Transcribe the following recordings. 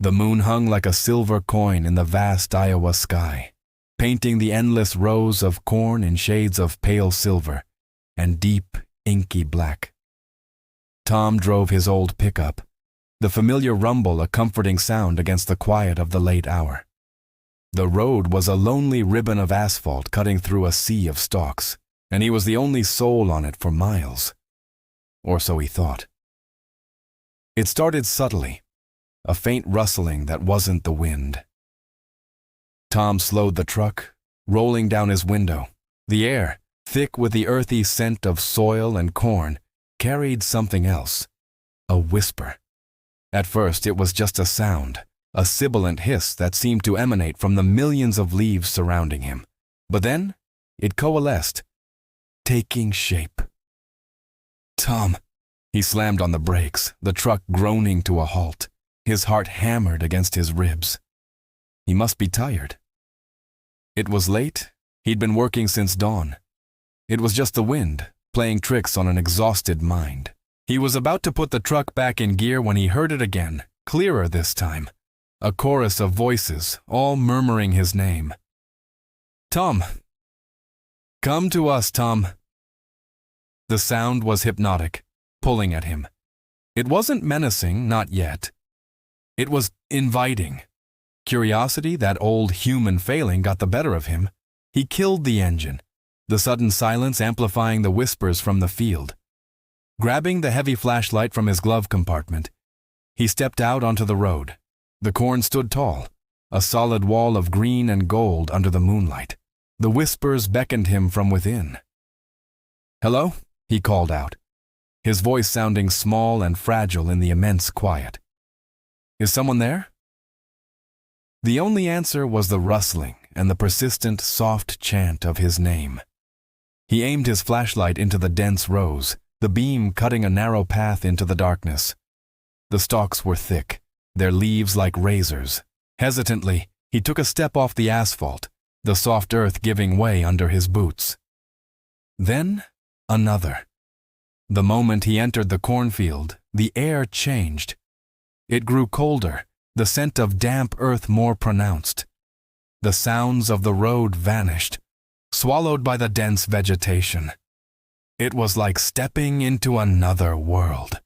The moon hung like a silver coin in the vast Iowa sky, painting the endless rows of corn in shades of pale silver and deep, inky black. Tom drove his old pickup, the familiar rumble a comforting sound against the quiet of the late hour. The road was a lonely ribbon of asphalt cutting through a sea of stalks, and he was the only soul on it for miles. Or so he thought. It started subtly, a faint rustling that wasn't the wind. Tom slowed the truck, rolling down his window. The air, thick with the earthy scent of soil and corn, carried something else, a whisper. At first it was just a sound, a sibilant hiss that seemed to emanate from the millions of leaves surrounding him. But then it coalesced, taking shape. Tom! He slammed on the brakes, the truck groaning to a halt. His heart hammered against his ribs. He must be tired. It was late. He'd been working since dawn. It was just the wind, playing tricks on an exhausted mind. He was about to put the truck back in gear when he heard it again, clearer this time. A chorus of voices, all murmuring his name. Tom! Come to us, Tom! The sound was hypnotic, pulling at him. It wasn't menacing, not yet. It was inviting. Curiosity, that old human failing, got the better of him. He killed the engine, the sudden silence amplifying the whispers from the field. Grabbing the heavy flashlight from his glove compartment, he stepped out onto the road. The corn stood tall, a solid wall of green and gold under the moonlight. The whispers beckoned him from within. "Hello?" he called out, his voice sounding small and fragile in the immense quiet. "Is someone there?" The only answer was the rustling and the persistent, soft chant of his name. He aimed his flashlight into the dense rows, the beam cutting a narrow path into the darkness. The stalks were thick, their leaves like razors. Hesitantly, he took a step off the asphalt, the soft earth giving way under his boots. Then, another. The moment he entered the cornfield, the air changed. It grew colder, the scent of damp earth more pronounced. The sounds of the road vanished, swallowed by the dense vegetation. It was like stepping into another world.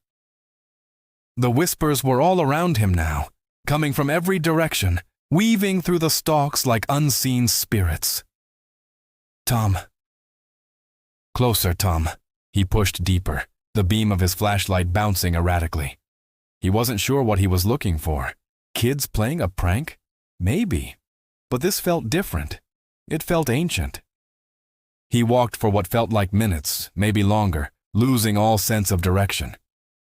The whispers were all around him now, coming from every direction, weaving through the stalks like unseen spirits. "Tom." "Closer, Tom." He pushed deeper, the beam of his flashlight bouncing erratically. He wasn't sure what he was looking for. Kids playing a prank? Maybe. But this felt different. It felt ancient. He walked for what felt like minutes, maybe longer, losing all sense of direction.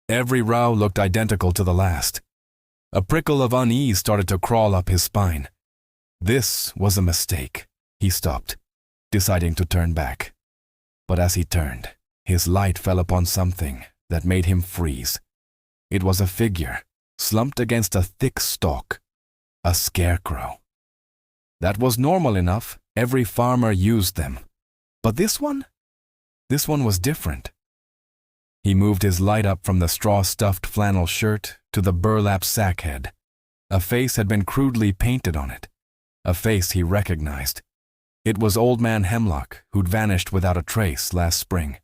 Every row looked identical to the last. A prickle of unease started to crawl up his spine. This was a mistake. He stopped, deciding to turn back. But as he turned, his light fell upon something that made him freeze. It was a figure, slumped against a thick stalk. A scarecrow. That was normal enough. Every farmer used them. But this one? This one was different. He moved his light up from the straw-stuffed flannel shirt to the burlap sack head. A face had been crudely painted on it. A face he recognized. It was Old Man Hemlock, who'd vanished without a trace last spring.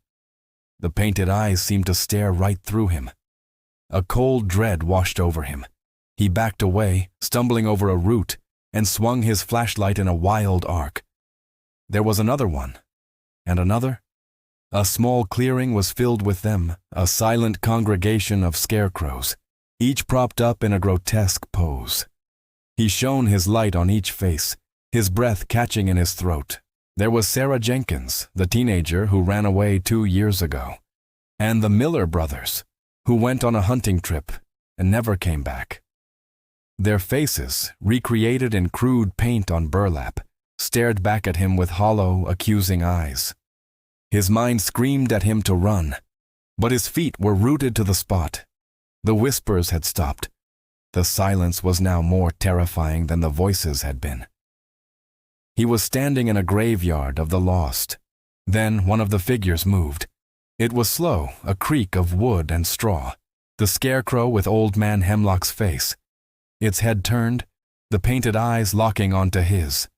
The painted eyes seemed to stare right through him. A cold dread washed over him. He backed away, stumbling over a root, and swung his flashlight in a wild arc. There was another one, and another. A small clearing was filled with them, a silent congregation of scarecrows, each propped up in a grotesque pose. He shone his light on each face, his breath catching in his throat. There was Sarah Jenkins, the teenager who ran away 2 years ago, and the Miller brothers, who went on a hunting trip and never came back. Their faces, recreated in crude paint on burlap, stared back at him with hollow, accusing eyes. His mind screamed at him to run, but his feet were rooted to the spot. The whispers had stopped. The silence was now more terrifying than the voices had been. He was standing in a graveyard of the lost. Then one of the figures moved. It was slow, a creak of wood and straw, the scarecrow with Old Man Hemlock's face. its head turned, the painted eyes locking onto his.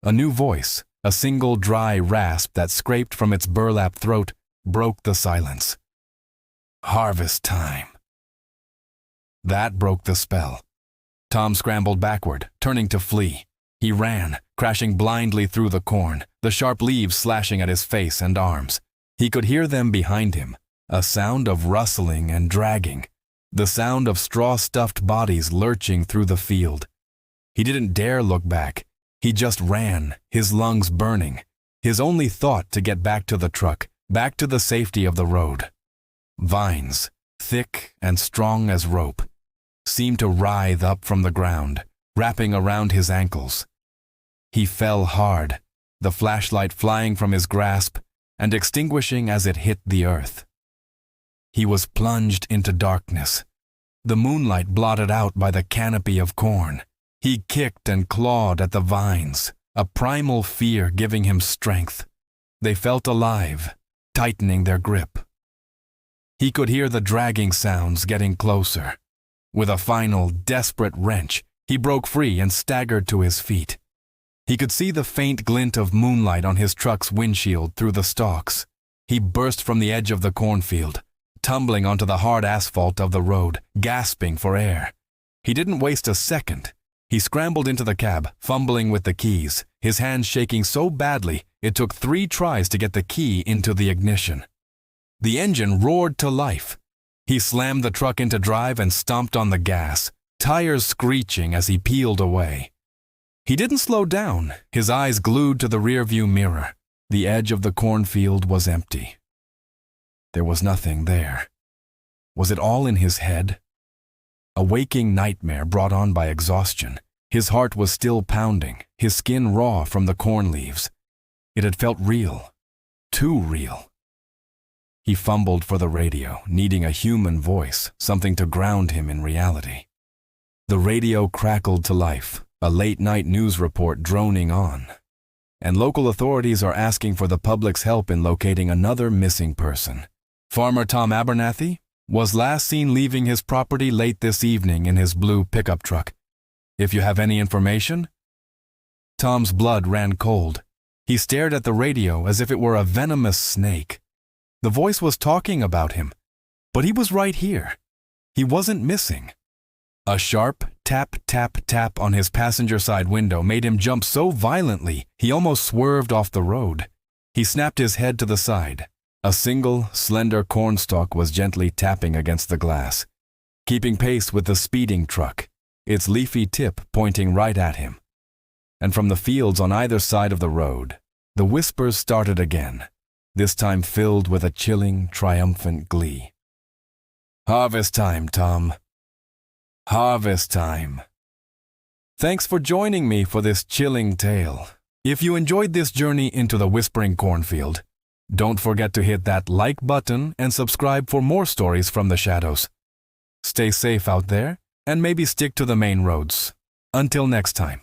A new voice, a single dry rasp that scraped from its burlap throat, broke the silence. Harvest time. That broke the spell. Tom scrambled backward, turning to flee. He ran, crashing blindly through the corn, the sharp leaves slashing at his face and arms. He could hear them behind him, a sound of rustling and dragging, the sound of straw-stuffed bodies lurching through the field. He didn't dare look back. He just ran, his lungs burning, his only thought to get back to the truck, back to the safety of the road. Vines, thick and strong as rope, seemed to writhe up from the ground, wrapping around his ankles. He fell hard, the flashlight flying from his grasp and extinguishing as it hit the earth. He was plunged into darkness, the moonlight blotted out by the canopy of corn. He kicked and clawed at the vines, a primal fear giving him strength. They felt alive, tightening their grip. He could hear the dragging sounds getting closer. With a final, desperate wrench, he broke free and staggered to his feet. He could see the faint glint of moonlight on his truck's windshield through the stalks. He burst from the edge of the cornfield, tumbling onto the hard asphalt of the road, gasping for air. He didn't waste a second. He scrambled into the cab, fumbling with the keys, his hands shaking so badly it took 3 tries to get the key into the ignition. The engine roared to life. He slammed the truck into drive and stomped on the gas, tires screeching as he peeled away. He didn't slow down, his eyes glued to the rearview mirror. The edge of the cornfield was empty. There was nothing there. Was it all in his head? A waking nightmare brought on by exhaustion. His heart was still pounding, his skin raw from the corn leaves. It had felt real, too real. He fumbled for the radio, needing a human voice, something to ground him in reality. The radio crackled to life, a late-night news report droning on. And local authorities are asking for the public's help in locating another missing person. Farmer Tom Abernathy was last seen leaving his property late this evening in his blue pickup truck. If you have any information? Tom's blood ran cold. He stared at the radio as if it were a venomous snake. The voice was talking about him, but he was right here. He wasn't missing. A sharp tap, tap, tap on his passenger side window made him jump so violently he almost swerved off the road. He snapped his head to the side. A single, slender cornstalk was gently tapping against the glass, keeping pace with the speeding truck, its leafy tip pointing right at him. And from the fields on either side of the road, the whispers started again, this time filled with a chilling, triumphant glee. Harvest time, Tom. Harvest time. Thanks for joining me for this chilling tale. If you enjoyed this journey into the Whispering Cornfield, don't forget to hit that like button and subscribe for more stories from the shadows. Stay safe out there and maybe stick to the main roads. Until next time.